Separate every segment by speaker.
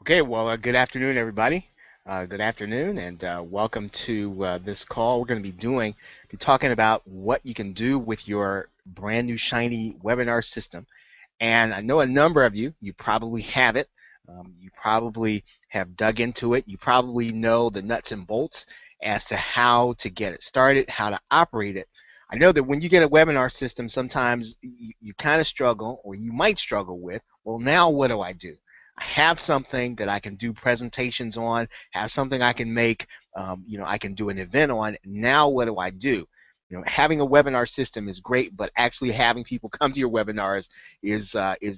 Speaker 1: Okay, well, good afternoon, everybody. Good afternoon, and welcome to this call. We're going to be talking about what you can do with your brand new shiny webinar system. And I know a number of you probably have it. You probably have dug into it. You probably know the nuts and bolts as to how to get it started, how to operate it. I know that when you get a webinar system, sometimes you kind of struggle, or you might struggle with, well, now what do I do? I have something that I can do presentations on, have something I can make, I can do an event on. Now what do I do? Having a webinar system is great, but actually having people come to your webinars is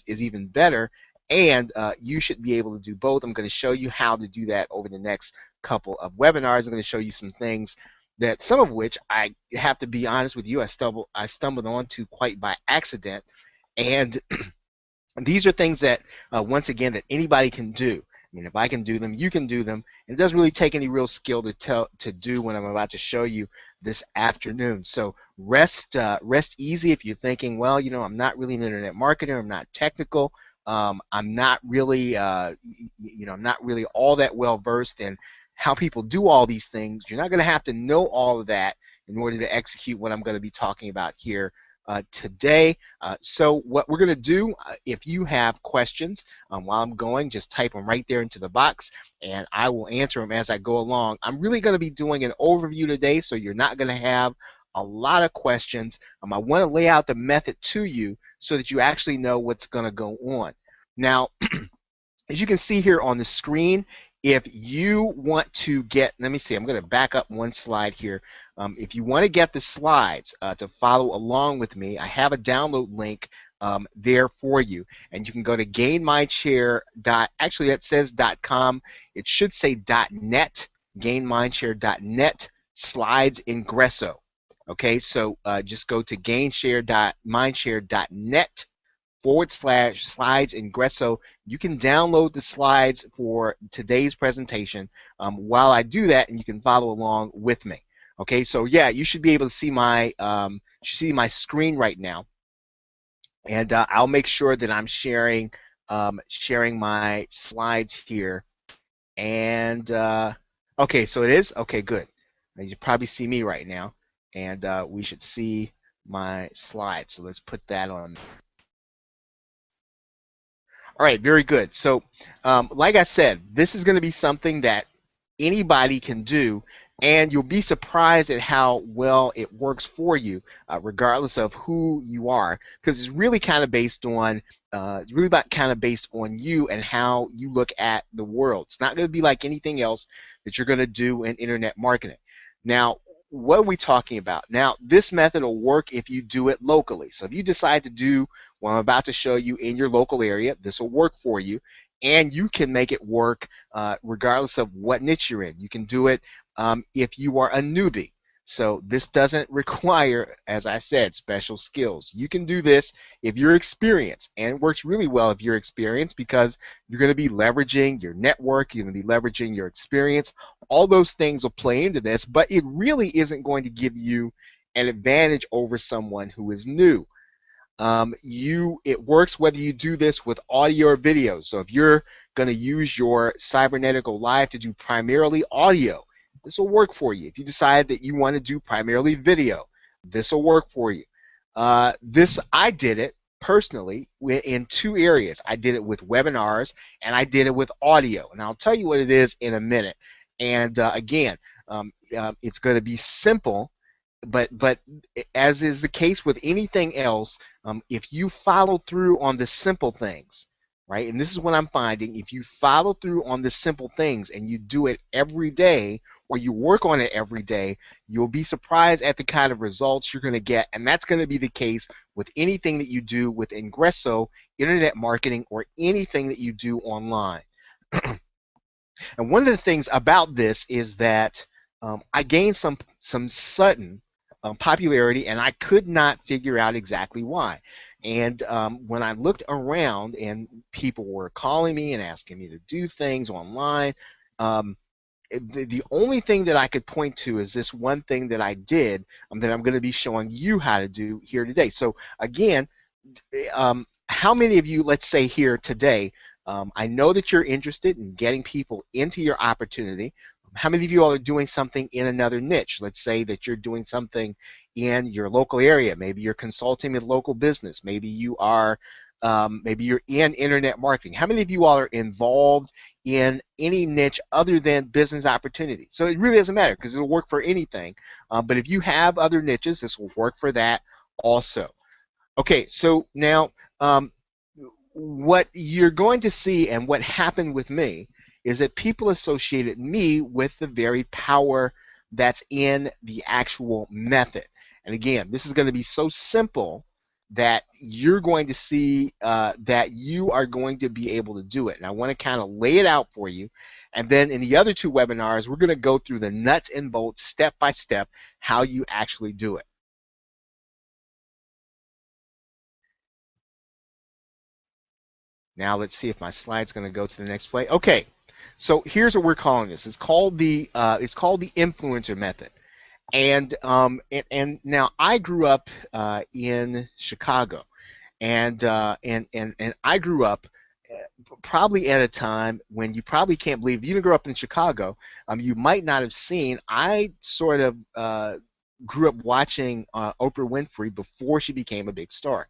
Speaker 1: even better. And you should be able to do both. I'm going to show you how to do that over the next couple of webinars. I'm going to show you some things that some of which I have to be honest with you, I stumbled onto quite by accident, and these are things that once again that anybody can do. I mean, if I can do them, you can do them, and it doesn't really take any real skill to do what I'm about to show you this afternoon. So rest easy if you're thinking, well, I'm not really an internet marketer, I'm not technical, I'm not really not really all that well versed in how people do all these things. You're not going to have to know all of that in order to execute what I'm going to be talking about here today. So what we're going to do, if you have questions while I'm going, just type them right there into the box, and I will answer them as I go along. I'm really going to be doing an overview today, so you're not going to have a lot of questions. I want to lay out the method to you so that you actually know what's going to go on. Now, as you can see here on the screen, if you want to get, let me see, I'm going to back up one slide here. If you want to get the slides to follow along with me, I have a download link there for you, and you can go to gainmindshare. Actually, that says .com. It should say .net. Gainmindshare.net slides ingresso. Okay, so just go to gainmindshare.net /slides ingresso. You can download the slides for today's presentation while I do that, and you can follow along with me. Okay, so yeah, you should be able to see my screen right now, and I'll make sure that I'm sharing my slides here. And okay, so it is okay. Good. You probably see me right now, and we should see my slides. So let's put that on. All right, very good. So, like I said, this is going to be something that anybody can do, and you'll be surprised at how well it works for you, regardless of who you are, because it's really kind of based on you and how you look at the world. It's not going to be like anything else that you're going to do in internet marketing. Now, what are we talking about? Now, this method will work if you do it locally. So if you decide to do what I'm about to show you in your local area, this will work for you, and you can make it work regardless of what niche you're in. You can do it if you are a newbie. So this doesn't require, as I said, special skills. You can do this if you're experienced, and it works really well if you're experienced because you're going to be leveraging your network, you're going to be leveraging your experience. All those things will play into this, but it really isn't going to give you an advantage over someone who is new. It works whether you do this with audio or video. So if you're going to use your Cybernetico Live to do primarily audio, this will work for you. If you decide that you want to do primarily video, this will work for you. I did it personally in two areas. I did it with webinars, and I did it with audio. And I'll tell you what it is in a minute. And again, it's going to be simple, but as is the case with anything else, if you follow through on the simple things, right, and this is what I'm finding, if you follow through on the simple things and you do it every day, or you work on it every day, you'll be surprised at the kind of results you're going to get. And that's going to be the case with anything that you do with Ingresso, internet marketing, or anything that you do online. And one of the things about this is that I gained some sudden popularity, and I could not figure out exactly why. And when I looked around and people were calling me and asking me to do things online, the only thing that I could point to is this one thing that I did that I'm going to be showing you how to do here today. So again, how many of you, let's say here today, I know that you're interested in getting people into your opportunity. How many of you all are doing something in another niche? Let's say that you're doing something in your local area. Maybe you're consulting with local business. Maybe you're in internet marketing. How many of you all are involved in any niche other than business opportunity? So it really doesn't matter because it'll work for anything. But if you have other niches, this will work for that also. Okay, so now what you're going to see and what happened with me is that people associated me with the very power that's in the actual method. And again, this is going to be so simple that you're going to see that you are going to be able to do it. And I want to kind of lay it out for you. And then in the other two webinars, we're going to go through the nuts and bolts, step by step, how you actually do it. Now let's see if my slide's going to go to the next play. Okay, so here's what we're calling this. It's called the influencer method. And now I grew up in Chicago, and I grew up probably at a time when you probably can't believe if you didn't grow up in Chicago. You might not have seen. I sort of grew up watching Oprah Winfrey before she became a big star.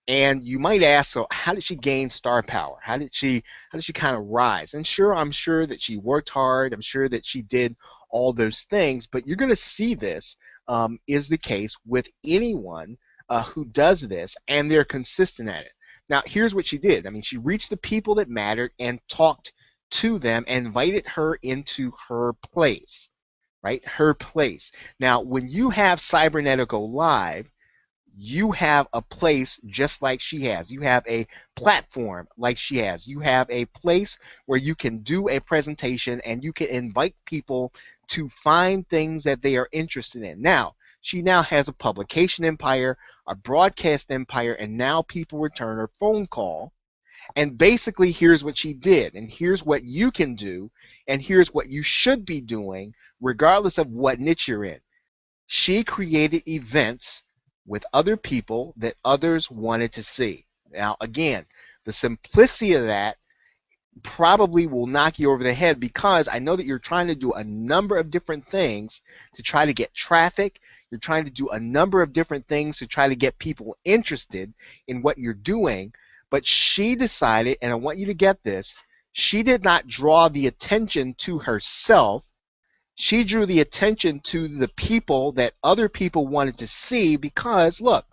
Speaker 1: And you might ask, so how did she gain star power? How did she kind of rise? And sure, I'm sure that she worked hard. I'm sure that she did all those things. But you're going to see this is the case with anyone who does this, and they're consistent at it. Now, here's what she did. I mean, she reached the people that mattered and talked to them and invited her into her place, right? Her place. Now, when you have Cybernetico Live, you have a place just like she has. You have a platform like she has. You have a place where you can do a presentation and you can invite people to find things that they are interested in. Now, she now has a publication empire, a broadcast empire, and now people return her phone call. And basically, here's what she did, and here's what you can do, and here's what you should be doing, regardless of what niche you're in. She created events with other people that others wanted to see. Now, again, the simplicity of that probably will knock you over the head because I know that you're trying to do a number of different things to try to get traffic. You're trying to do a number of different things to try to get people interested in what you're doing. But she decided, and I want you to get this, she did not draw the attention to herself. She drew the attention to the people that other people wanted to see because, look,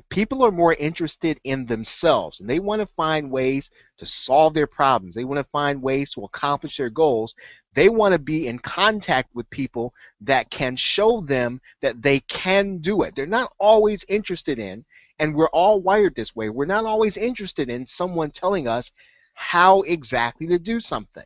Speaker 1: people are more interested in themselves and they want to find ways to solve their problems. They want to find ways to accomplish their goals. They want to be in contact with people that can show them that they can do it. They're not always interested in, and we're all wired this way, we're not always interested in someone telling us how exactly to do something.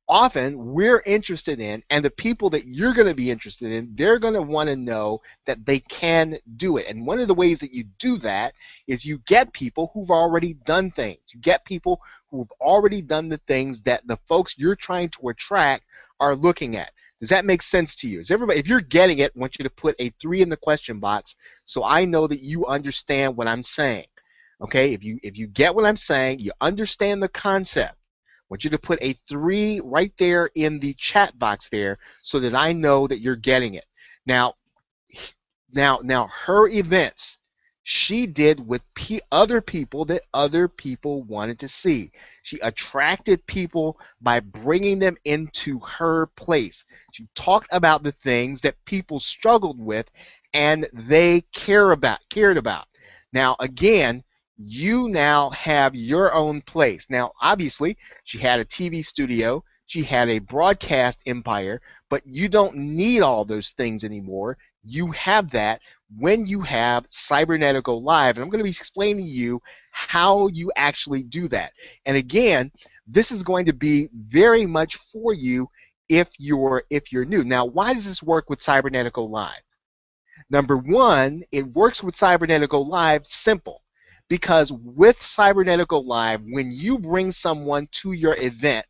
Speaker 1: Often we're interested in, and the people that you're going to be interested in, they're going to want to know that they can do it. And one of the ways that you do that is you get people who've already done things. You get people who've already done the things that the folks you're trying to attract are looking at. Does that make sense to you? Is everybody, if you're getting it, I want you to put a 3 in the question box so I know that you understand what I'm saying. Okay, if you get what I'm saying, you understand the concept. I want you to put a 3 right there in the chat box there so that I know that you're getting it. Now her events, she did with other people that other people wanted to see. She attracted people by bringing them into her place. She talked about the things that people struggled with and they cared about. Now, again, you now have your own place. Now, obviously, she had a TV studio, she had a broadcast empire, but you don't need all those things anymore. You have that when you have Cybernetico Live, and I'm going to be explaining to you how you actually do that. And again, this is going to be very much for you if you're new. Now, why does this work with Cybernetico Live? Number one, it works with Cybernetico Live simple. Because with Cybernetico Live, when you bring someone to your event,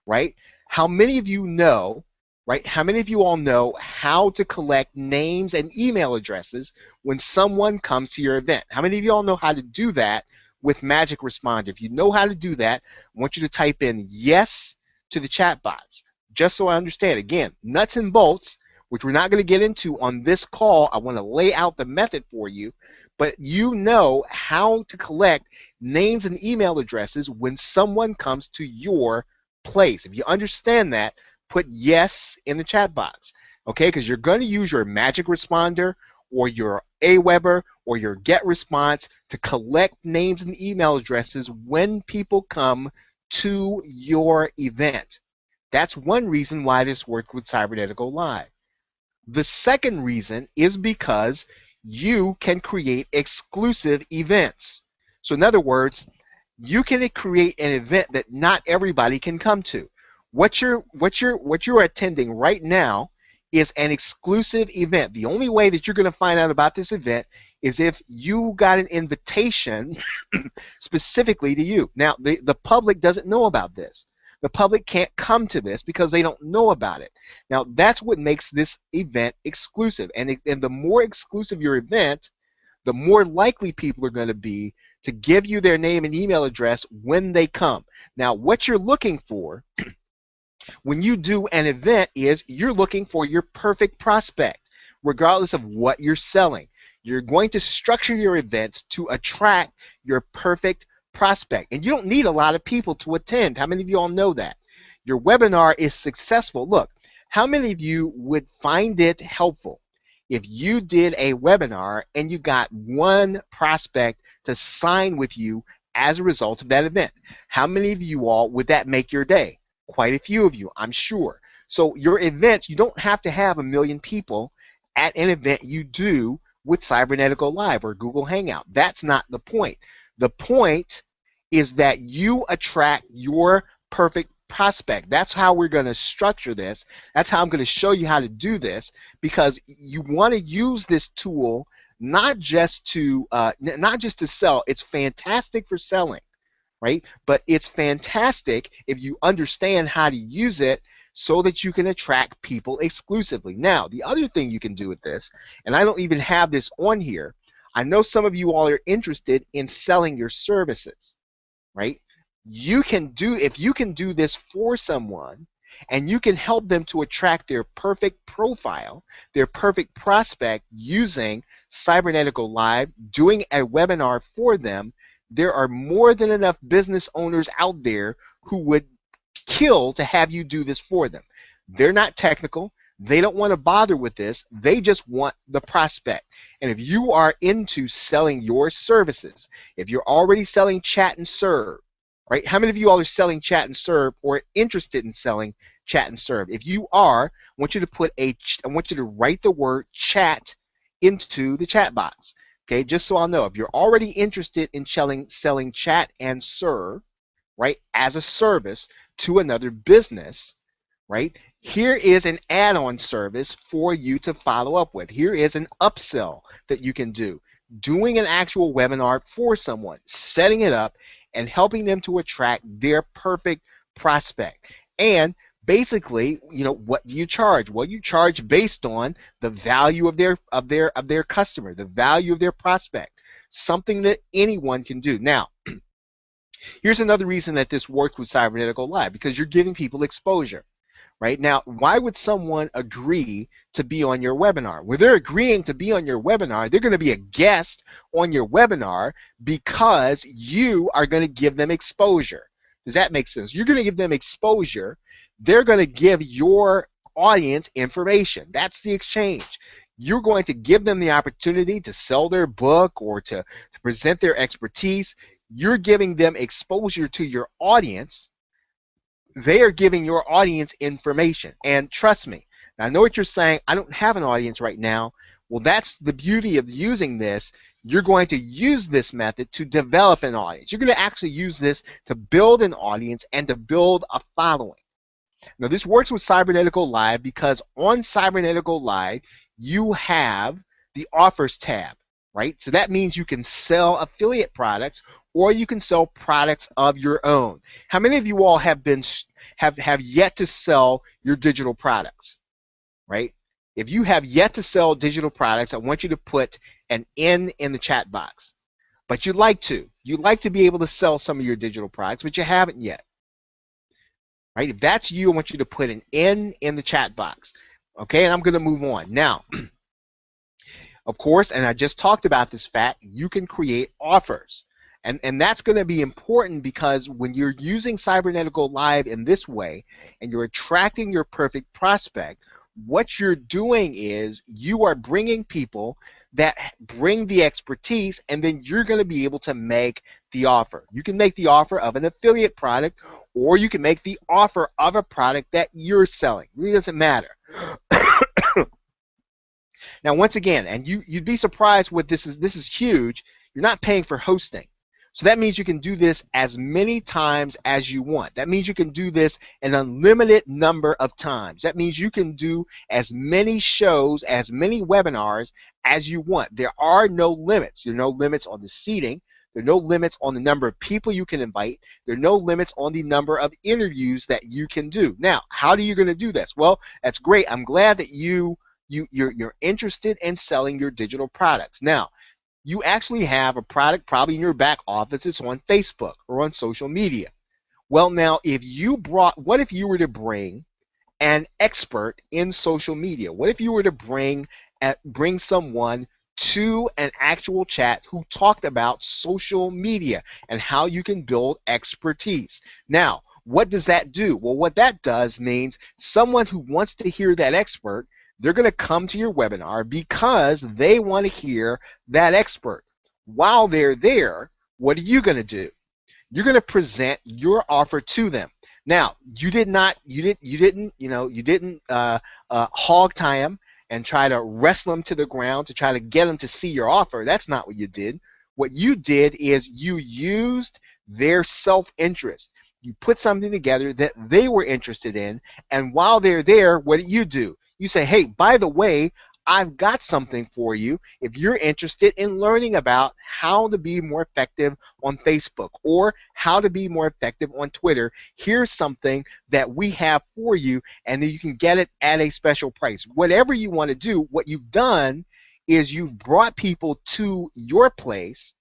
Speaker 1: right, how many of you know, right, how many of you all know how to collect names and email addresses when someone comes to your event? How many of you all know how to do that with Magic Responder. If you know how to do that, I want you to type in yes to the chat box, just so I understand. Again, nuts and bolts, which we're not going to get into on this call. I want to lay out the method for you, but you know how to collect names and email addresses when someone comes to your place. If you understand that, put yes in the chat box, okay? Because you're going to use your Magic Responder or your Aweber or your Get Response to collect names and email addresses when people come to your event. That's one reason why this worked with Cybernetico Live. The second reason is because you can create exclusive events. So in other words, you can create an event that not everybody can come to. What you're attending right now is an exclusive event. The only way that you're going to find out about this event is if you got an invitation specifically to you. Now, the public doesn't know about this. The public can't come to this because they don't know about it. Now, that's what makes this event exclusive. And the more exclusive your event, the more likely people are going to be to give you their name and email address when they come. Now, what you're looking for when you do an event is you're looking for your perfect prospect, regardless of what you're selling. You're going to structure your events to attract your perfect prospect. And you don't need a lot of people to attend. How many of you all know that? Your webinar is successful. Look, how many of you would find it helpful if you did a webinar and you got one prospect to sign with you as a result of that event? How many of you all would that make your day? Quite a few of you, I'm sure. So your events, you don't have to have 1 million people at an event you do with Cybernetico Live or Google Hangout. That's not the point. The point is that you attract your perfect prospect. That's how we're going to structure this. That's how I'm going to show you how to do this, because you want to use this tool not just to sell. It's fantastic for selling, right? But it's fantastic if you understand how to use it so that you can attract people exclusively. Now, the other thing you can do with this, and I don't even have this on here, I know some of you all are interested in selling your services, right? If you can do this for someone and you can help them to attract their perfect profile, their perfect prospect using Cybernetico Live, doing a webinar for them, there are more than enough business owners out there who would kill to have you do this for them. They're not technical. They don't want to bother with this. They just want the prospect. And if you are into selling your services, if you're already selling chat and serve, right? How many of you all are selling chat and serve or interested in selling chat and serve? If you are, I want you to write the word chat into the chat box. Okay, just so I'll know, if you're already interested in selling chat and serve, right, as a service to another business, right, here is an add-on service for you to follow up with. Here is an upsell that you can do. Doing an actual webinar for someone, setting it up, and helping them to attract their perfect prospect. And basically, what do you charge? Well, you charge based on the value of their customer, the value of their prospect, something that anyone can do. Now, here's another reason that this worked with Cybernetico Live, because you're giving people exposure. Right? Now, why would someone agree to be on your webinar? Well, they're agreeing to be on your webinar. They're going to be a guest on your webinar because you are going to give them exposure. Does that make sense? You're going to give them exposure. They're going to give your audience information. That's the exchange. You're going to give them the opportunity to sell their book or to present their expertise. You're giving them exposure to your audience. They are giving your audience information. And trust me, I know what you're saying, I don't have an audience right now. Well, that's the beauty of using this. You're going to use this method to develop an audience. You're going to actually use this to build an audience and to build a following. Now, this works with Cybernetico Live because on Cybernetico Live, you have the offers tab, right? So that means you can sell affiliate products or you can sell products of your own. How many of you all have yet to sell your digital products, right? If you have yet to sell digital products, I want you to put an N in the chat box. but you'd like to. You'd like to be able to sell some of your digital products, but you haven't yet. Right? If that's you, I want you to put an N in the chat box. Okay, and I'm going to move on. Now, of course, and I just talked about this fact, you can create offers. And that's going to be important because when you're using Cybernetico Live in this way and you're attracting your perfect prospect, what you're doing is you are bringing people that bring the expertise, and then you're going to be able to make the offer. You can make the offer of an affiliate product, or you can make the offer of a product that you're selling. It really doesn't matter. Now, once again, and you'd be surprised what this is huge. You're not paying for hosting. So that means you can do this as many times as you want. That means you can do this an unlimited number of times. That means you can do as many shows, as many webinars as you want. There are no limits. There are no limits on the seating. There are no limits on the number of people you can invite. There are no limits on the number of interviews that you can do. Now, how are you going to do this? Well, that's great. I'm glad that you're interested in selling your digital products. Now, you actually have a product probably in your back office. It's on Facebook or on social media. Well, now, what if you were to bring an expert in social media? What if you were to bring someone to an actual chat who talked about social media and how you can build expertise? Now, what does that do? Well, what that does means someone who wants to hear that expert, they're going to come to your webinar because they want to hear that expert. While they're there, what are you going to do? You're going to present your offer to them. Now, you didn't hog tie them and try to wrestle them to the ground to try to get them to see your offer. That's not what you did. What you did is you used their self-interest. You put something together that they were interested in, and while they're there, what do? You say, hey, by the way, I've got something for you if you're interested in learning about how to be more effective on Facebook or how to be more effective on Twitter. Here's something that we have for you, and then you can get it at a special price. Whatever you want to do, what you've done is you've brought people to your place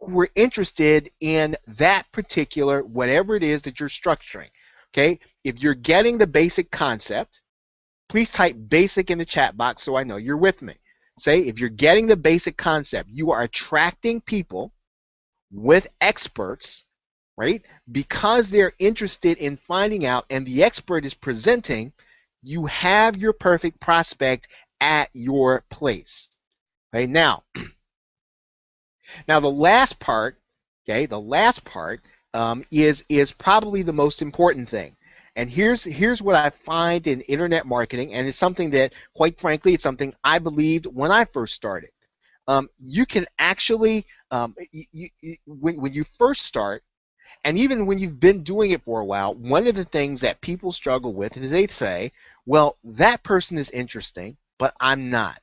Speaker 1: who are interested in that particular whatever it is that you're structuring. Okay? If you're getting the basic concept, please type basic in the chat box so I know you're with me. Say, if you're getting the basic concept, you are attracting people with experts, right? Because they're interested in finding out and the expert is presenting, you have your perfect prospect at your place. Okay, now the last part, okay, is probably the most important thing. And here's what I find in internet marketing, and it's something that, quite frankly, it's something I believed when I first started. You can actually, when you first start, and even when you've been doing it for a while, one of the things that people struggle with is they say, well, that person is interesting, but I'm not.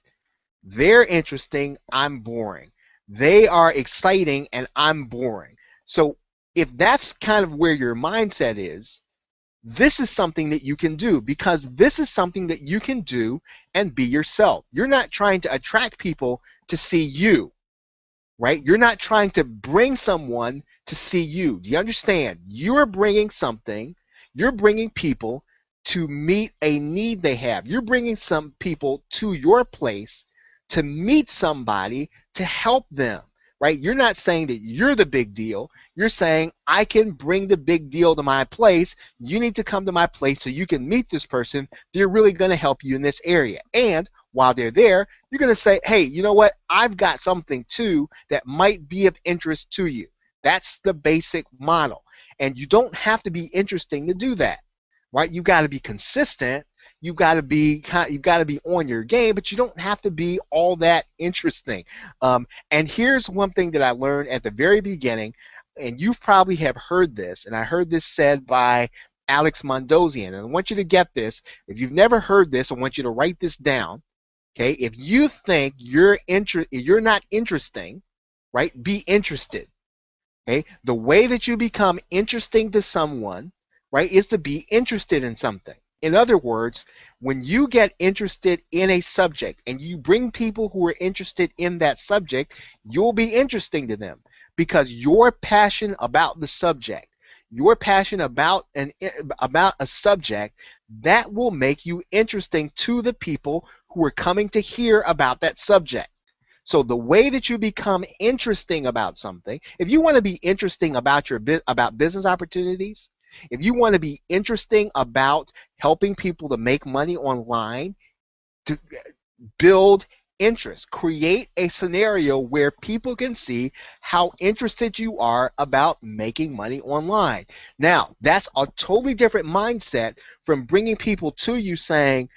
Speaker 1: They're interesting, I'm boring. They are exciting, and I'm boring. So if that's kind of where your mindset is, this is something that you can do, because this is something that you can do and be yourself. You're not trying to attract people to see you, right? You're not trying to bring someone to see you. Do you understand? You're bringing something. You're bringing people to meet a need they have. You're bringing some people to your place to meet somebody to help them. Right? You're not saying that you're the big deal. You're saying, I can bring the big deal to my place. You need to come to my place so you can meet this person. They're really going to help you in this area. And while they're there, you're going to say, hey, you know what? I've got something too that might be of interest to you. That's the basic model. And you don't have to be interesting to do that. Right? You've got to be consistent. You've got to be on your game, but you don't have to be all that interesting. And here's one thing that I learned at the very beginning, and you probably have heard this, and I heard this said by Alex Mondosian, and I want you to get this. If you've never heard this, I want you to write this down. Okay? If you think you're not interesting, right? Be interested. Okay? The way that you become interesting to someone, right, is to be interested in something. In other words, when you get interested in a subject and you bring people who are interested in that subject, you'll be interesting to them. because you're passionate about the subject. You're passionate about a subject that will make you interesting to the people who are coming to hear about that subject. So the way that you become interesting about something, if you want to be interesting about about business opportunities, if you want to be interesting about helping people to make money online, to build interest, create a scenario where people can see how interested you are about making money online. Now, that's a totally different mindset from bringing people to you saying,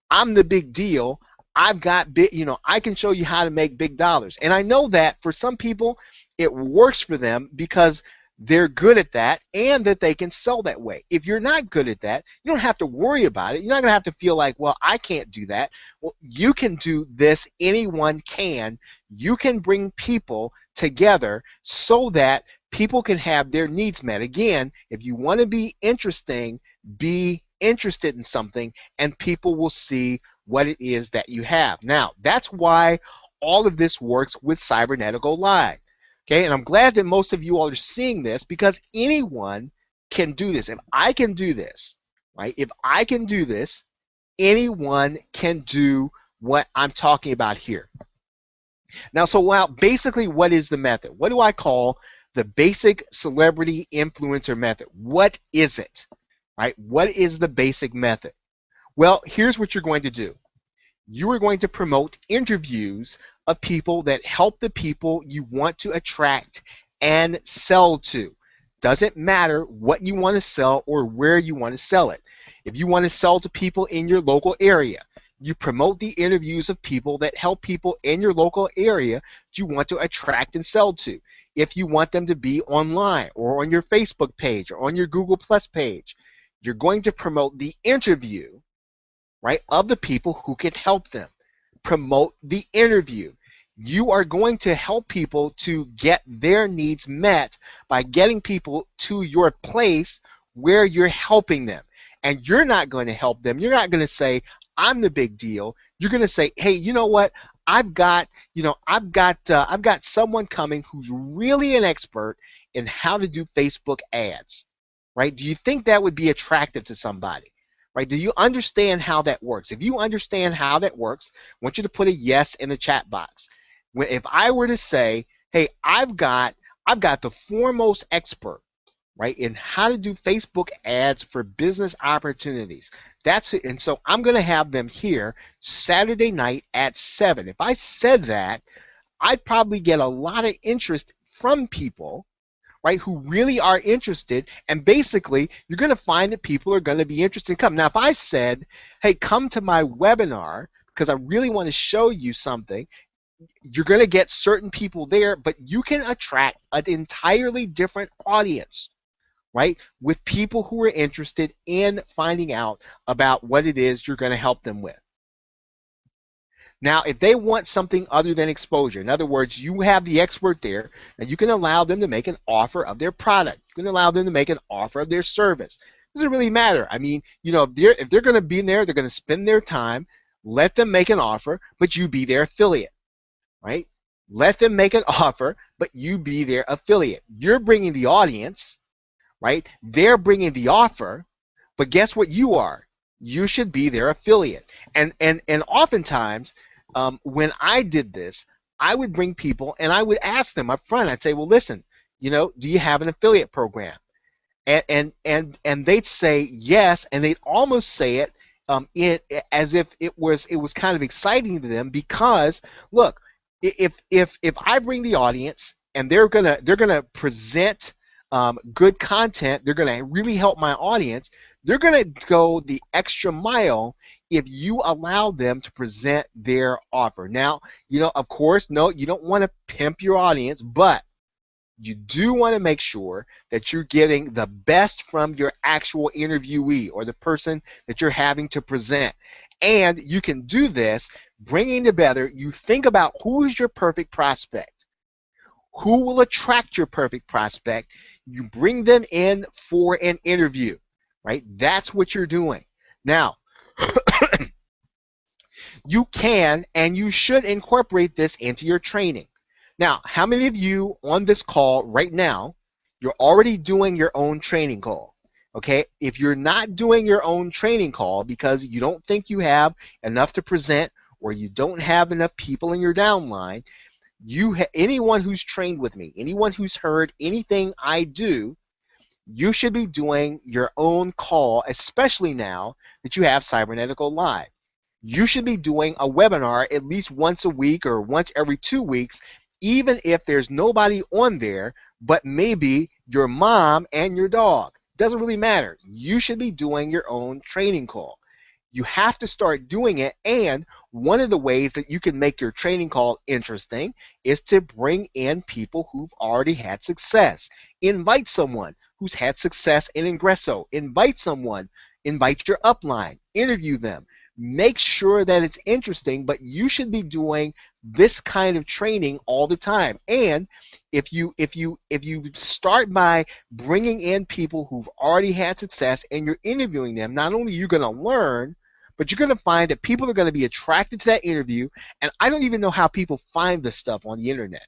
Speaker 1: I'm the big deal. I've got big, I can show you how to make big dollars. And I know that for some people, it works for them because they're good at that and that they can sell that way. If you're not good at that, you don't have to worry about it. You're not going to have to feel like, well, I can't do that. Well, you can do this. Anyone can. You can bring people together so that people can have their needs met. Again, if you want to be interesting, be interested in something and people will see what it is that you have. Now, that's why all of this works with Cybernetico Live. Okay, and I'm glad that most of you all are seeing this because anyone can do this. If I can do this, right? If I can do this, anyone can do what I'm talking about here. Now, so basically, what is the method? What do I call the basic celebrity influencer method? What is it? Right? What is the basic method? Well, here's what you're going to do. You are going to promote interviews of people that help the people you want to attract and sell to. Doesn't matter what you want to sell or where you want to sell it. If you want to sell to people in your local area, you promote the interviews of people that help people in your local area that you want to attract and sell to. If you want them to be online or on your Facebook page or on your Google Plus page, you're going to promote the interview, right, of the people who can help them. Promote the interview. You are going to help people to get their needs met by getting people to your place where you're helping them. And you're not going to help them. You're not going to say, I'm the big deal. You're going to say, hey, you know what? I've got someone coming who's really an expert in how to do Facebook ads, right? Do you think that would be attractive to somebody? Right? Do you understand how that works? If you understand how that works, I want you to put a yes in the chat box. If I were to say, hey, I've got the foremost expert, right, in how to do Facebook ads for business opportunities. That's it. And so I'm going to have them here Saturday night at 7. If I said that, I'd probably get a lot of interest from people, right, who really are interested, and basically you're going to find that people are going to be interested in coming. Now, if I said, hey, come to my webinar because I really want to show you something, you're going to get certain people there, but you can attract an entirely different audience, right, with people who are interested in finding out about what it is you're going to help them with. Now, if they want something other than exposure, in other words, you have the expert there, and you can allow them to make an offer of their product. You can allow them to make an offer of their service. It doesn't really matter. I mean, if they're going to be in there, they're going to spend their time. Let them make an offer, but you be their affiliate, right? Let them make an offer, but you be their affiliate. You're bringing the audience, right? They're bringing the offer, but guess what you are? You should be their affiliate. And oftentimes, when I did this, I would bring people and I would ask them up front. I'd say, well, listen, do you have an affiliate program? And they'd say yes, and they'd almost say it as if it was kind of exciting to them because look, if I bring the audience and they're gonna present good content, they're gonna really help my audience. They're gonna go the extra mile if you allow them to present their offer. Now, of course, no, you don't want to pimp your audience, but you do want to make sure that you're getting the best from your actual interviewee or the person that you're having to present. And you can do this bringing together, you think about who is your perfect prospect. Who will attract your perfect prospect? You bring them in for an interview, right? That's what you're doing. Now, you can and you should incorporate this into your training. Now, how many of you on this call right now, you're already doing your own training call? Okay, if you're not doing your own training call because you don't think you have enough to present or you don't have enough people in your downline, anyone who's trained with me, anyone who's heard anything I do, you should be doing your own call, especially now that you have Cybernetico Live. You should be doing a webinar at least once a week or once every 2 weeks, even if there's nobody on there but maybe your mom and your dog. Doesn't really matter. You should be doing your own training call. You have to start doing it, and one of the ways that you can make your training call interesting is to bring in people who've already had success. Invite someone who's had success in Ingresso. Invite your upline, interview them. Make sure that it's interesting, but you should be doing this kind of training all the time. And if you start by bringing in people who've already had success and you're interviewing them, not only are you going to learn, but you're going to find that people are going to be attracted to that interview. And I don't even know how people find this stuff on the internet.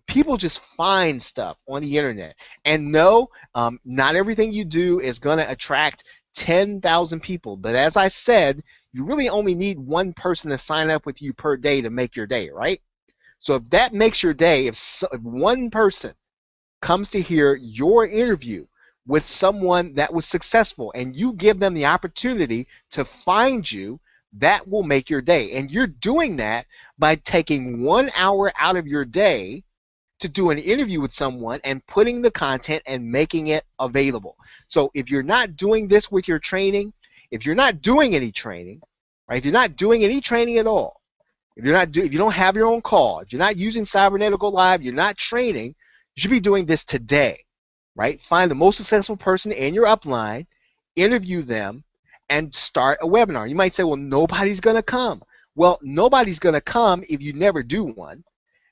Speaker 1: People just find stuff on the internet. And no, not everything you do is going to attract 10,000 people. But as I said, you really only need one person to sign up with you per day to make your day, right? So if that makes your day, if one person comes to hear your interview with someone that was successful and you give them the opportunity to find you, that will make your day. And you're doing that by taking 1 hour out of your day to do an interview with someone and putting the content and making it available. So if you're not doing this with your training, if you're not doing any training, right? If you're not doing any training at all, if you don't have your own call, if you're not using Cybernetico Live, you're not training, you should be doing this today, right? Find the most successful person in your upline, interview them, and start a webinar. You might say, well, nobody's going to come. Well, nobody's going to come if you never do one.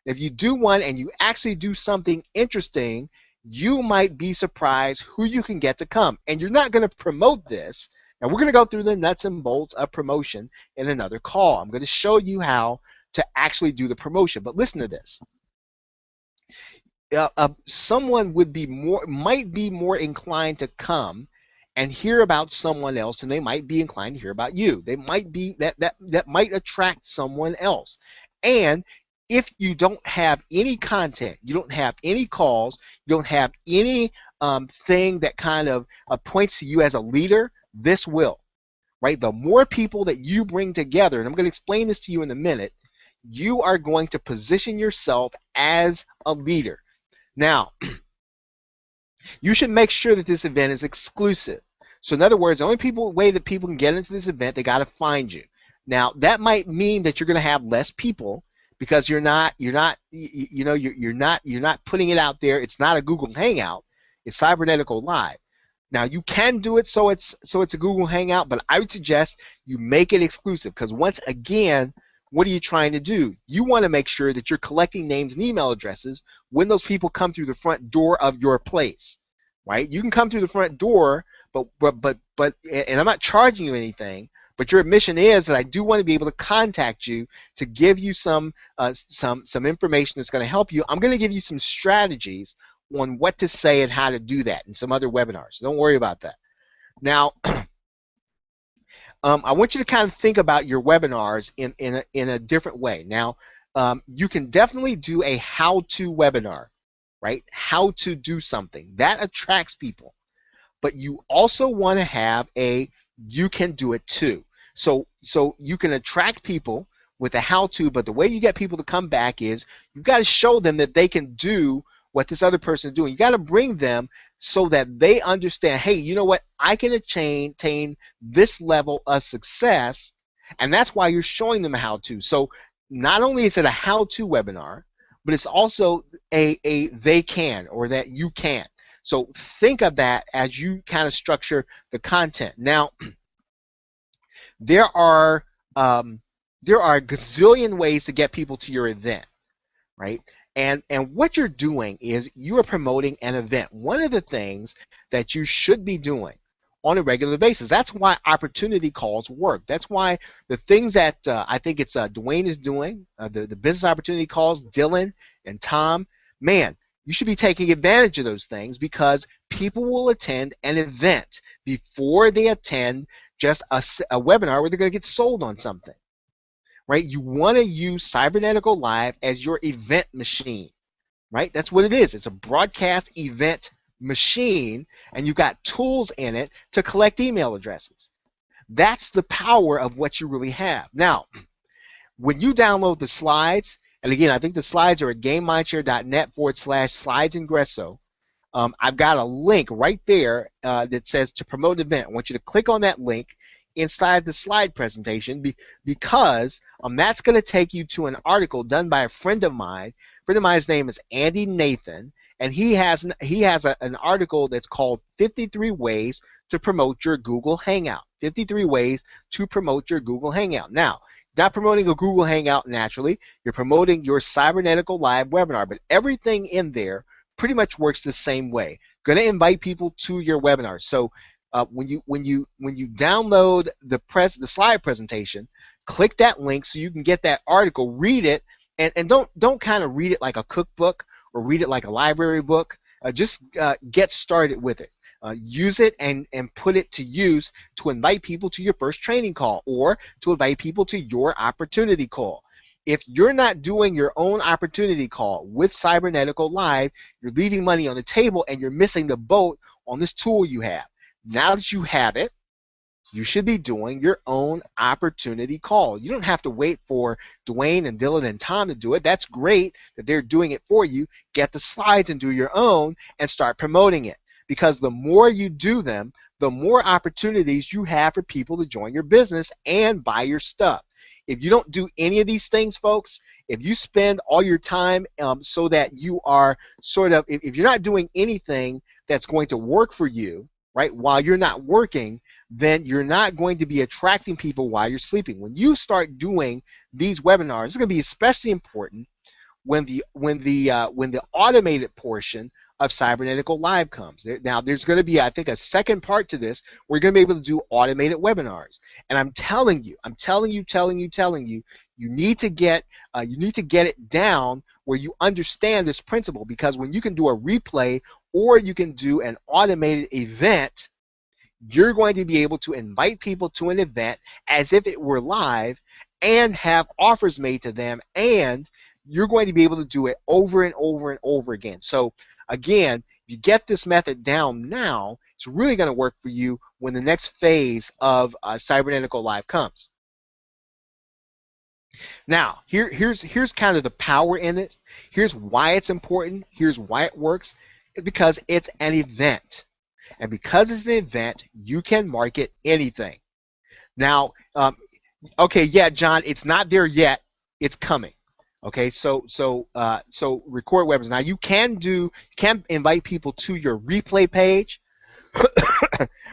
Speaker 1: If you do one and you actually do something interesting, you might be surprised who you can get to come. And you're not going to promote this. And we're going to go through the nuts and bolts of promotion in another call. I'm going to show you how to actually do the promotion. But listen to this. Someone might be more inclined to come and hear about someone else, and they might be inclined to hear about you. They might be that might attract someone else. And if you don't have any content, you don't have any calls, you don't have any thing that kind of points to you as a leader, this will, right? The more people that you bring together, and I'm going to explain this to you in a minute, you are going to position yourself as a leader. Now, you should make sure that this event is exclusive. So in other words, the only way that people can get into this event, they got to find you. Now, that might mean that you're going to have less people because you're not putting it out there. It's not a Google Hangout. It's Cybernetico Live. Now, you can do it so it's a Google Hangout, but I would suggest you make it exclusive because once again, what are you trying to do? You want to make sure that you're collecting names and email addresses when those people come through the front door of your place, right? You can come through the front door, but and I'm not charging you anything, but your admission is that I do want to be able to contact you to give you some information that's going to help you. I'm going to give you some strategies on what to say and how to do that in some other webinars. So don't worry about that. Now, I want you to kind of think about your webinars in a different way. Now, you can definitely do a how-to webinar, right? How to do something. That attracts people. But you also want to have you can do it too. So you can attract people with a how-to, but the way you get people to come back is you've got to show them that they can do what this other person is doing. You got to bring them so that they understand, hey, you know what? I can attain this level of success, and that's why you're showing them a how-to. So not only is it a how-to webinar, but it's also a they can or that you can. So think of that as you kind of structure the content. Now, there are a gazillion ways to get people to your event, right? And what you're doing is you are promoting an event. One of the things that you should be doing on a regular basis. That's why opportunity calls work. That's why the things that I think it's Dwayne is doing, the business opportunity calls, Dylan and Tom, man, you should be taking advantage of those things because people will attend an event before they attend just a webinar where they're going to get sold on something, right? You want to use Cybernetico Live as your event machine, right? That's what it is. It's a broadcast event machine, and you've got tools in it to collect email addresses. That's the power of what you really have. Now, when you download the slides, and again, I think the slides are at gamemindshare.net/slides ingresso. I've got a link right there that says to promote an event. I want you to click on that link inside the slide presentation because that's going to take you to an article done by a friend of mine. A friend of mine's name is Andy Nathan, and he has an article that's called 53 Ways to Promote Your Google Hangout. 53 Ways to Promote Your Google Hangout. Now, not promoting a Google Hangout naturally, you're promoting your Cybernetico Live webinar, but everything in there pretty much works the same way. Going to invite people to your webinar. So when you download the slide presentation, click that link so you can get that article, read it, and don't kind of read it like a cookbook or read it like a library book. Just get started with it. Use it and put it to use to invite people to your first training call or to invite people to your opportunity call. If you're not doing your own opportunity call with Cybernetico Live, you're leaving money on the table and you're missing the boat on this tool you have. Now that you have it, you should be doing your own opportunity call. You don't have to wait for Dwayne and Dylan and Tom to do it. That's great that they're doing it for you. Get the slides and do your own and start promoting it. Because the more you do them, the more opportunities you have for people to join your business and buy your stuff. If you don't do any of these things, folks, if you spend all your time so that you are sort of, if you're not doing anything that's going to work for you, right, while you're not working, then you're not going to be attracting people while you're sleeping. When you start doing these webinars, it's going to be especially important when the automated portion of Cybernetico Live comes. Now, there's going to be, I think, a second part to this. We're going to be able to do automated webinars, and I'm telling you, you need to get it down where you understand this principle. Because when you can do a replay or you can do an automated event, you're going to be able to invite people to an event as if it were live and have offers made to them, and you're going to be able to do it over and over and over again. So again, if you get this method down now, it's really going to work for you when the next phase of Cybernetico Live comes. Now, here's kind of the power in it. Here's why it's important. Here's why it works. It's because it's an event. And because it's an event, you can market anything. Now, okay, yeah, John, it's not there yet. It's coming. Okay, so record webinars. Now you can invite people to your replay page,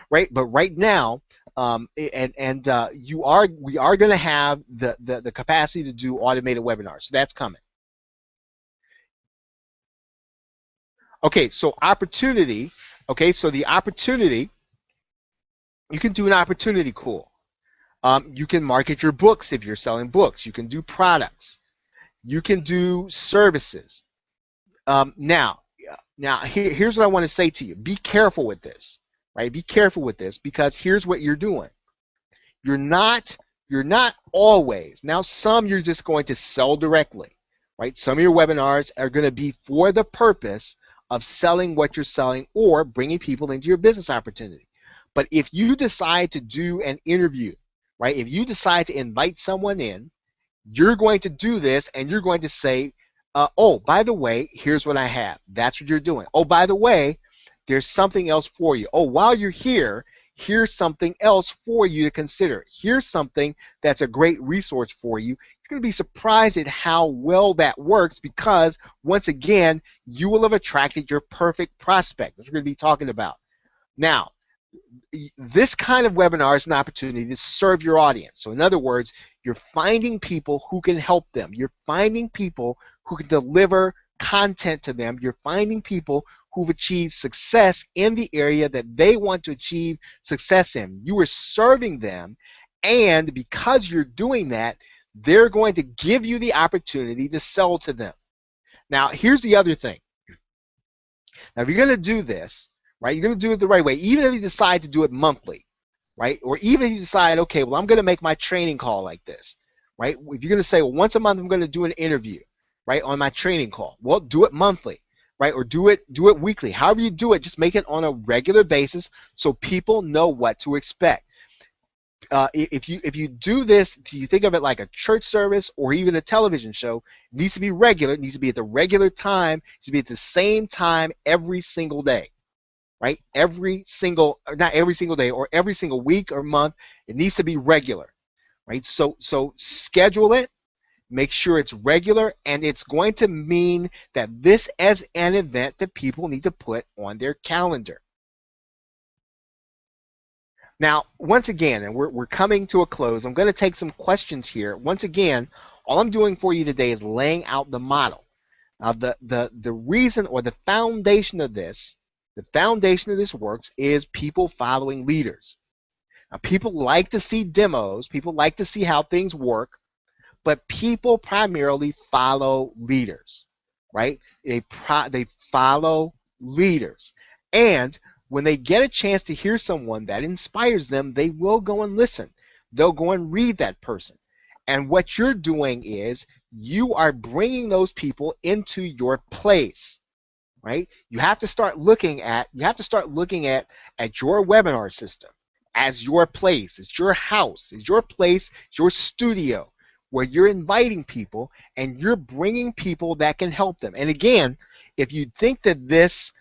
Speaker 1: right? But right now, we are going to have the capacity to do automated webinars. So that's coming. Okay, so opportunity. Okay, so the opportunity, you can do an opportunity call. You can market your books if you're selling books. You can do products. You can do services. Now, here's what I want to say to you. Be careful with this, right? Be careful with this because here's what you're doing. You're not always. Now, some you're just going to sell directly, right? Some of your webinars are going to be for the purpose of selling what you're selling or bringing people into your business opportunity. But if you decide to do an interview, right? If you decide to invite someone in, you're going to do this and you're going to say, oh, by the way, here's what I have. That's what you're doing. Oh, by the way, there's something else for you. Oh, while you're here, here's something else for you to consider. Here's something that's a great resource for you. You're going to be surprised at how well that works because, once again, you will have attracted your perfect prospect. That's what we're going to be talking about. Now, this kind of webinar is an opportunity to serve your audience. So in other words, you're finding people who can help them. You're finding people who can deliver content to them. You're finding people who've achieved success in the area that they want to achieve success in. You are serving them, and because you're doing that, they're going to give you the opportunity to sell to them. Now, here's the other thing. Now, if you're going to do this, right, you're going to do it the right way, even if you decide to do it monthly, right, or even if you decide, okay, well, I'm going to make my training call like this, right, if you're going to say, well, once a month I'm going to do an interview, right, on my training call, well, do it monthly, right, or do it weekly. However you do it, just make it on a regular basis so people know what to expect. If you do this, you think of it like a church service or even a television show. It needs to be regular. It needs to be at the regular time. It needs to be at the same time every single day, right? Every single, or not every single day, or every single week or month. It needs to be regular, right? So schedule it. Make sure it's regular, and it's going to mean that this is an event that people need to put on their calendar. Now, once again, and we're coming to a close, I'm going to take some questions here. Once again, all I'm doing for you today is laying out the model. Now, the reason or the foundation of this works is people following leaders. Now, people like to see demos. People like to see how things work, but people primarily follow leaders, right? They follow leaders. And when they get a chance to hear someone that inspires them, they will go and listen. They'll go and read that person. And what you're doing is you are bringing those people into your place, right? You have to start looking at your webinar system as your place. It's your house. It's your place. It's your studio where you're inviting people and you're bringing people that can help them. And again, if you think that this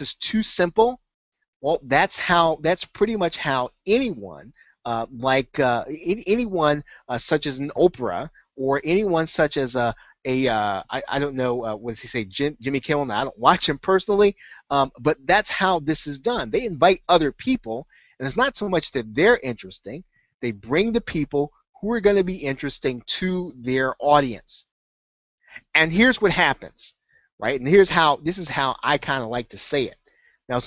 Speaker 1: is too simple, well, that's pretty much how anyone anyone such as an Oprah or anyone such as I don't know what does he say, Jimmy Kimmel. Now, I don't watch him personally, but that's how this is done. They invite other people, and it's not so much that they're interesting. They bring the people who are going to be interesting to their audience. And here's what happens, right? And this is how I kind of like to say it. Now,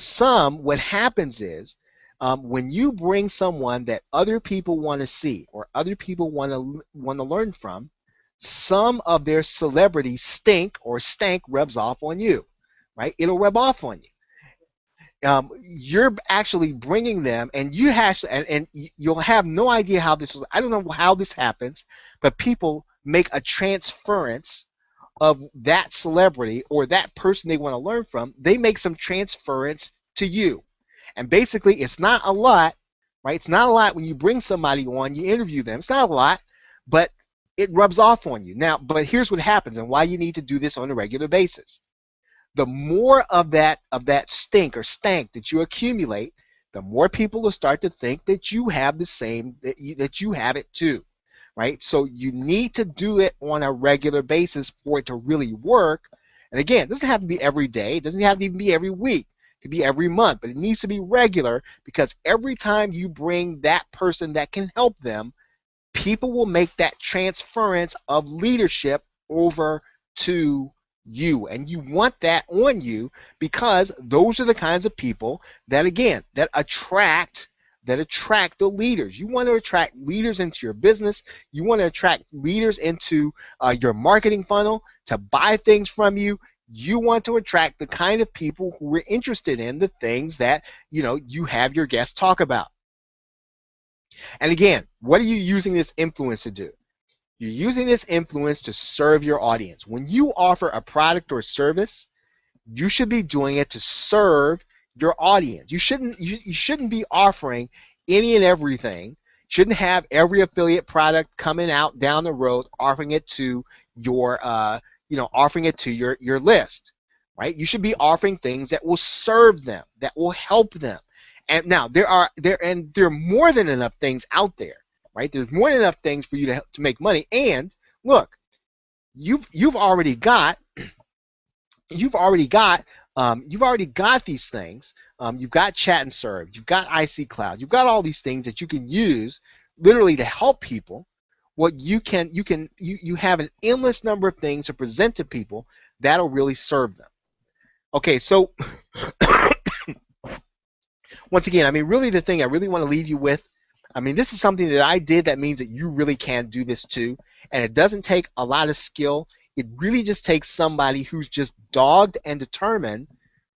Speaker 1: what happens is when you bring someone that other people want to see or other people want to learn from, some of their celebrity stank rubs off on you, right? It'll rub off on you. You're actually bringing them, and you'll have no idea how this was. I don't know how this happens, but people make a transference of that celebrity or that person they want to learn from. They make some transference to you, and basically, it's not a lot, right? It's not a lot when you bring somebody on, you interview them. It's not a lot, but it rubs off on you. Now, but here's what happens, and why you need to do this on a regular basis. The more of that stink or stank that you accumulate, the more people will start to think that you have the same, that you have it too, right? So you need to do it on a regular basis for it to really work. And again, it doesn't have to be every day. It doesn't have to even be every week. It could be every month, but it needs to be regular, because every time you bring that person that can help them, people will make that transference of leadership over to you, and you want that on you, because those are the kinds of people that, again, that attract the leaders. You want to attract leaders into your business. You want to attract leaders into your marketing funnel to buy things from you. You want to attract the kind of people who are interested in the things that you have your guests talk about. And again, what are you using this influence to do? You're using this influence to serve your audience. When you offer a product or service, you should be doing it to serve your audience. You shouldn't be offering any and everything. You shouldn't have every affiliate product coming out down the road offering it to your your list, right? You should be offering things that will serve them, that will help them. And now there are more than enough things out there, right? There's more than enough things for you to make money. And look, you've already got these things. You've got Chat and Serve, you've got IC Cloud, you've got all these things that you can use literally to help people. You have an endless number of things to present to people that'll really serve them. Okay, so once again, I mean, really the thing I really want to leave you with, I mean, this is something that I did that means that you really can do this too. And it doesn't take a lot of skill. It really just takes somebody who's just dogged and determined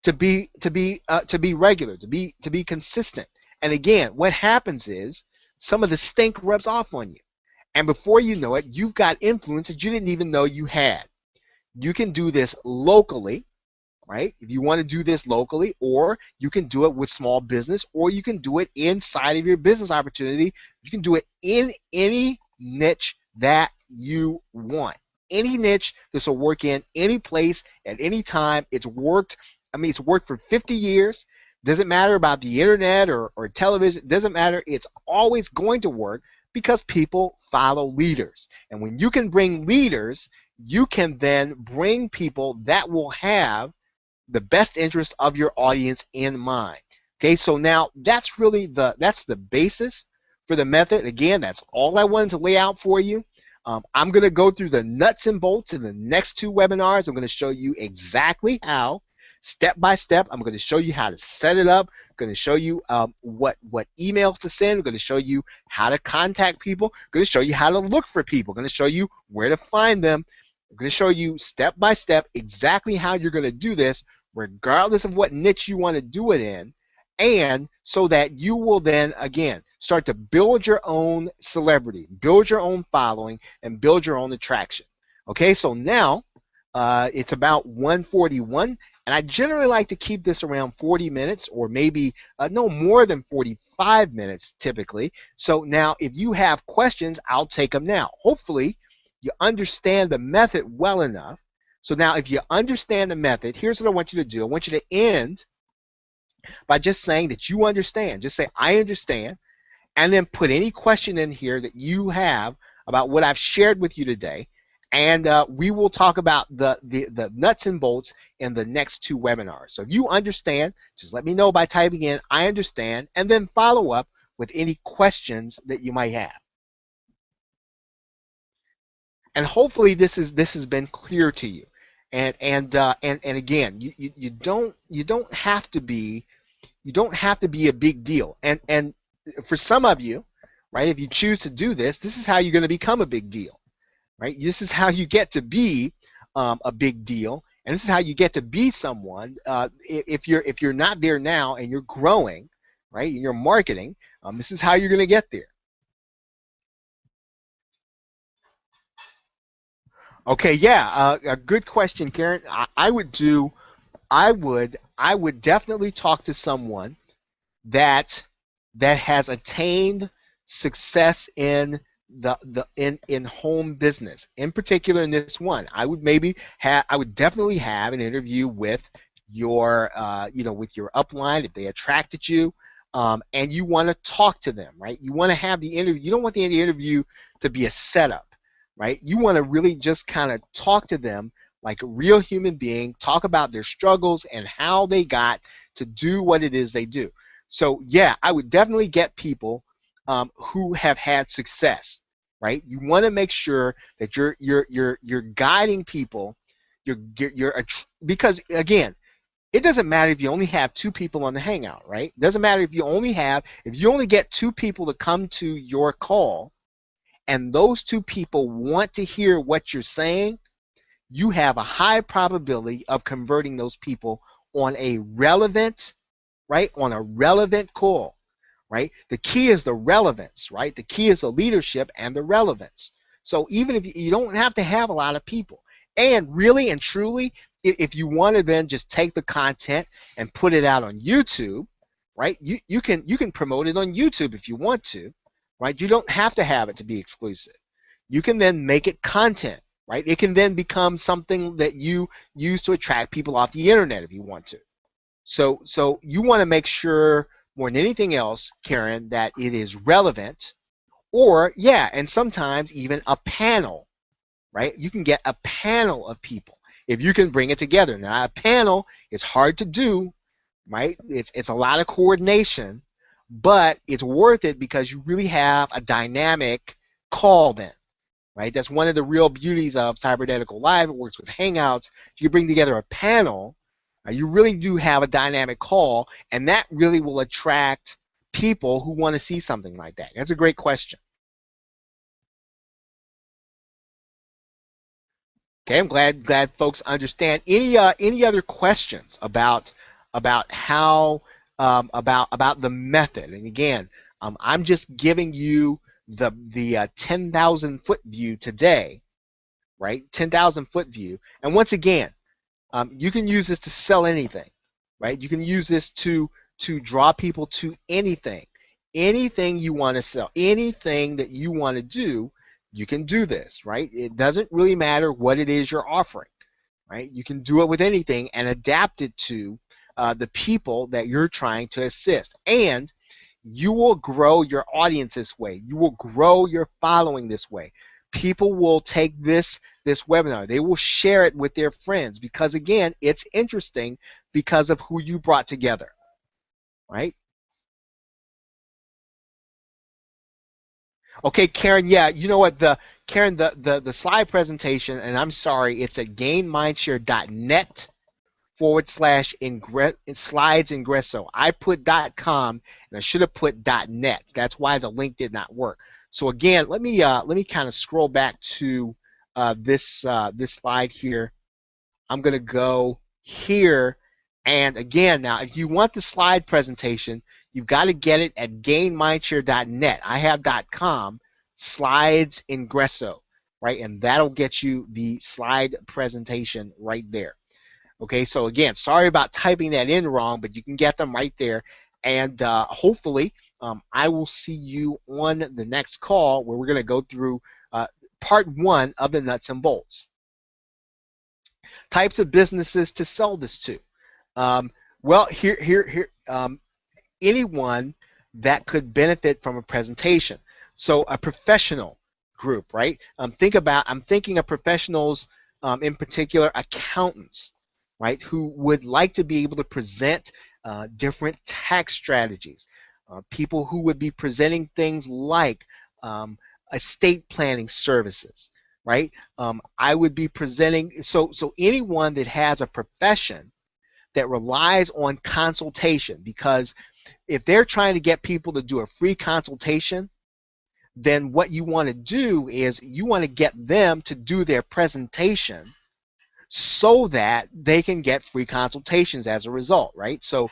Speaker 1: to be regular, to be consistent. And again, what happens is some of the stink rubs off on you. And before you know it, you've got influence that you didn't even know you had. You can do this locally, right? If you want to do this locally, or you can do it with small business, or you can do it inside of your business opportunity. You can do it in any niche that you want. Any niche, this will work in any place at any time. It's worked. I mean, it's worked for 50 years. Doesn't matter about the internet or television. Doesn't matter. It's always going to work because people follow leaders. And when you can bring leaders, you can then bring people that will have the best interest of your audience in mind. Okay, so now that's the basis for the method. Again, that's all I wanted to lay out for you. I'm going to go through the nuts and bolts in the next two webinars. I'm going to show you exactly how, step by step. I'm going to show you how to set it up. I'm going to show you what emails to send. I'm going to show you how to contact people. I'm going to show you how to look for people. I'm going to show you where to find them. I'm going to show you step by step exactly how you're going to do this, regardless of what niche you want to do it in, and so that you will then, again, start to build your own celebrity, build your own following, and build your own attraction. Okay, so now it's about 1:41, and I generally like to keep this around 40 minutes, or maybe no more than 45 minutes typically. So now if you have questions, I'll take them now. Hopefully you understand the method well enough. So now if you understand the method, here's what I want you to do. I want you to end by just saying that you understand. Just say, I understand, and then put any question in here that you have about what I've shared with you today. And we will talk about the nuts and bolts in the next two webinars. So if you understand, just let me know by typing in, I understand, and then follow up with any questions that you might have. And hopefully this has been clear to you. And again, you don't have to be a big deal. And for some of you, right, if you choose to do this, this is how you're going to become a big deal, right? This is how you get to be a big deal, and this is how you get to be someone. If you're not there now and you're growing, right, and you're marketing, this is how you're going to get there. Okay, yeah, a good question, Karen. I would definitely talk to someone that has attained success in in home business. In particular, in this one, I would definitely have an interview with your with your upline if they attracted you, and you want to talk to them, right? You want to have the interview. You don't want the interview to be a setup, right? You want to really just kind of talk to them like a real human being, talk about their struggles and how they got to do what it is they do. So yeah, I would definitely get people who have had success, right? You want to make sure that you're guiding people. Because again, it doesn't matter if you only have two people on the Hangout, right? It doesn't matter if you only get two people to come to your call, and those two people want to hear what you're saying. You have a high probability of converting those people on a relevant, right? On a relevant call, right? The key is the relevance, right? The key is the leadership and the relevance. So even if you don't have to have a lot of people, and really and truly, if you want to then just take the content and put it out on YouTube, right? You can promote it on YouTube if you want to, right? You don't have to have it to be exclusive. You can then make it content, right? It can then become something that you use to attract people off the internet if you want to. So you want to make sure more than anything else, Karen, that it is relevant, or yeah, and sometimes even a panel, right? You can get a panel of people if you can bring it together. Now a panel is hard to do, right? It's a lot of coordination, but it's worth it because you really have a dynamic call then, right? That's one of the real beauties of Cybernetical Live. It works with Hangouts. You can bring together a panel. You really do have a dynamic call, and that really will attract people who want to see something like that. That's a great question. Okay, I'm glad folks understand. Any other questions about how about the method? And again, I'm just giving you the 10,000 foot view today, right? 10,000 foot view. And once again, you can use this to sell anything, right? You can use this to draw people to anything you want to sell, anything that you want to do. You can do this, right? It doesn't really matter what it is you're offering, right? You can do it with anything and adapt it to the people that you're trying to assist, and you will grow your audience this way. You will grow your following this way. People will take this webinar. They will share it with their friends because again, it's interesting because of who you brought together, right? Okay, Karen. Yeah, you know what? The slide presentation, and I'm sorry, it's at gainmindshare.net / slides ingresso. I put .com and I should have put .net. That's why the link did not work. So again, let me kind of scroll back to this slide here. I'm going to go here, and again, now if you want the slide presentation, you've got to get it at gainmindshare.net. I have .com slides ingresso, right, and that'll get you the slide presentation right there. Okay, so again, sorry about typing that in wrong, but you can get them right there. And hopefully, I will see you on the next call where we're going to go through part 1 of the nuts and bolts. Types of businesses to sell this to. Well, here, anyone that could benefit from a presentation. So a professional group, right? I'm thinking of professionals, in particular accountants, right, who would like to be able to present different tax strategies. People who would be presenting things like estate planning services, right? I would be presenting, so anyone that has a profession that relies on consultation, because if they're trying to get people to do a free consultation, then what you want to do is you want to get them to do their presentation so that they can get free consultations as a result, right? So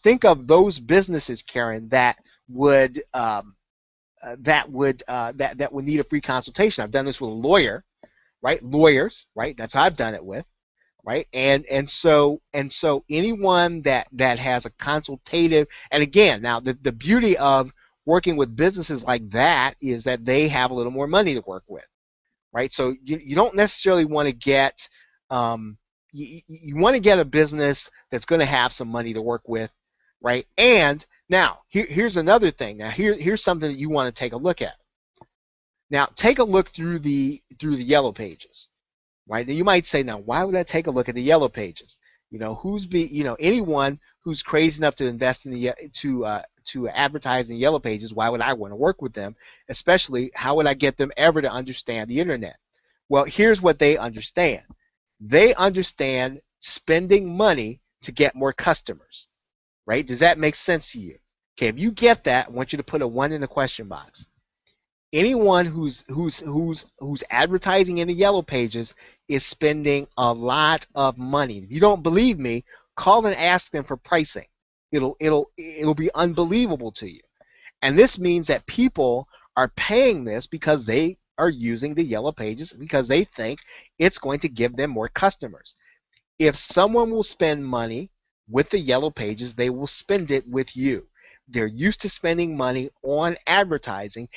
Speaker 1: think of those businesses, Karen, that would that would need a free consultation. I've done this with a lawyer, right? Lawyers, right? That's how I've done it with, right? And so anyone that has a consultative, and again, now the beauty of working with businesses like that is that they have a little more money to work with, right? So you don't necessarily want to get you want to get a business that's going to have some money to work with, right? And now here's another thing. Now here's something that you want to take a look at. Now take a look through the yellow pages, right? Now you might say, now why would I take a look at the yellow pages? Anyone who's crazy enough to invest in the to advertise in yellow pages, why would I want to work with them? Especially, how would I get them ever to understand the internet? Well, here's what they understand. They understand spending money to get more customers, right? Does that make sense to you? Okay, if you get that, I want you to put a 1 in the question box. Anyone who's advertising in the yellow pages is spending a lot of money. If you don't believe me, call and ask them for pricing. It'll be unbelievable to you. And this means that people are paying this because they are using the yellow pages because they think it's going to give them more customers. If someone will spend money with the yellow pages, they will spend it with you. They're used to spending money on advertising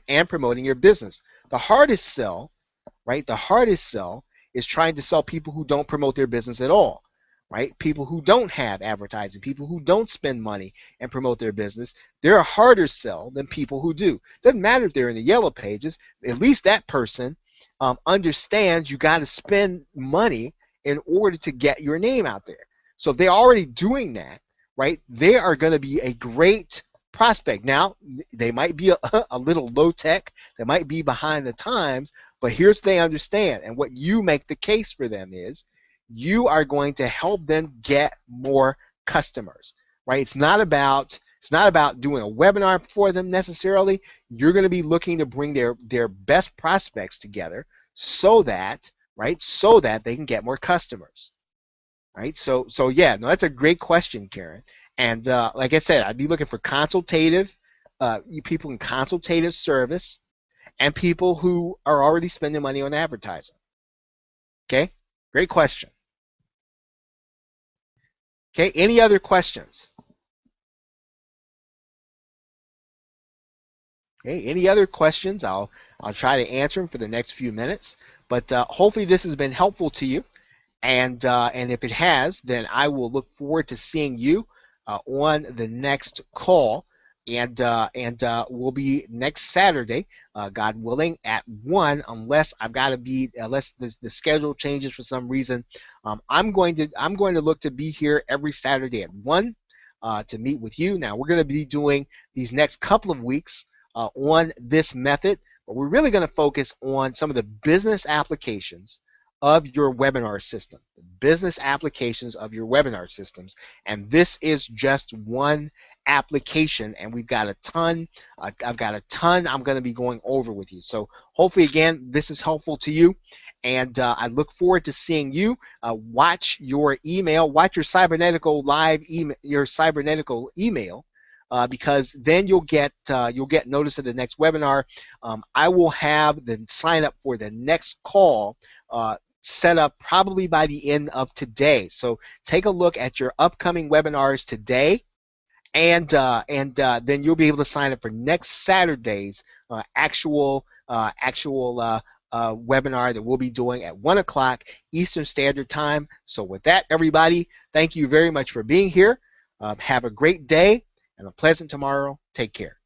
Speaker 1: and promoting your business. The hardest sell, right? The hardest sell is trying to sell people who don't promote their business at all, right? People who don't have advertising, people who don't spend money and promote their business. They're a harder sell than people who do. Doesn't matter if they're in the yellow pages. At least that person understands you got to spend money in order to get your name out there. So if they're already doing that, right? They are going to be a great prospect. Now, they might be a little low tech, they might be behind the times, but here's what they understand, and what you make the case for them is you are going to help them get more customers, right? It's not about doing a webinar for them necessarily. You're going to be looking to bring their best prospects together so that, right, so that they can get more customers. Right? So yeah, no, that's a great question, Karen. And like I said, I'd be looking for consultative, people in consultative service, and people who are already spending money on advertising. Okay, great question. Okay, any other questions? Okay, any other questions? I'll try to answer them for the next few minutes. But hopefully this has been helpful to you. And if it has, then I will look forward to seeing you on the next call. And we'll be next Saturday, God willing, at 1, unless I've got to be, unless the schedule changes for some reason. I'm going to look to be here every Saturday at 1 to meet with you. Now we're going to be doing these next couple of weeks on this method, but we're really going to focus on some of the business applications of your webinar system, the business applications of your webinar systems. And this is just one application, and we've got a ton. I've got a ton I'm going to be going over with you. So hopefully, again, this is helpful to you. And I look forward to seeing you. Watch your email, watch your Cybernetico live email, your Cybernetico email, because then you'll get notice of the next webinar. I will have the sign up for the next call set up probably by the end of today. So take a look at your upcoming webinars today, and then you'll be able to sign up for next Saturday's actual webinar that we'll be doing at 1 o'clock Eastern Standard Time. So with that, everybody, thank you very much for being here. Have a great day and a pleasant tomorrow. Take care.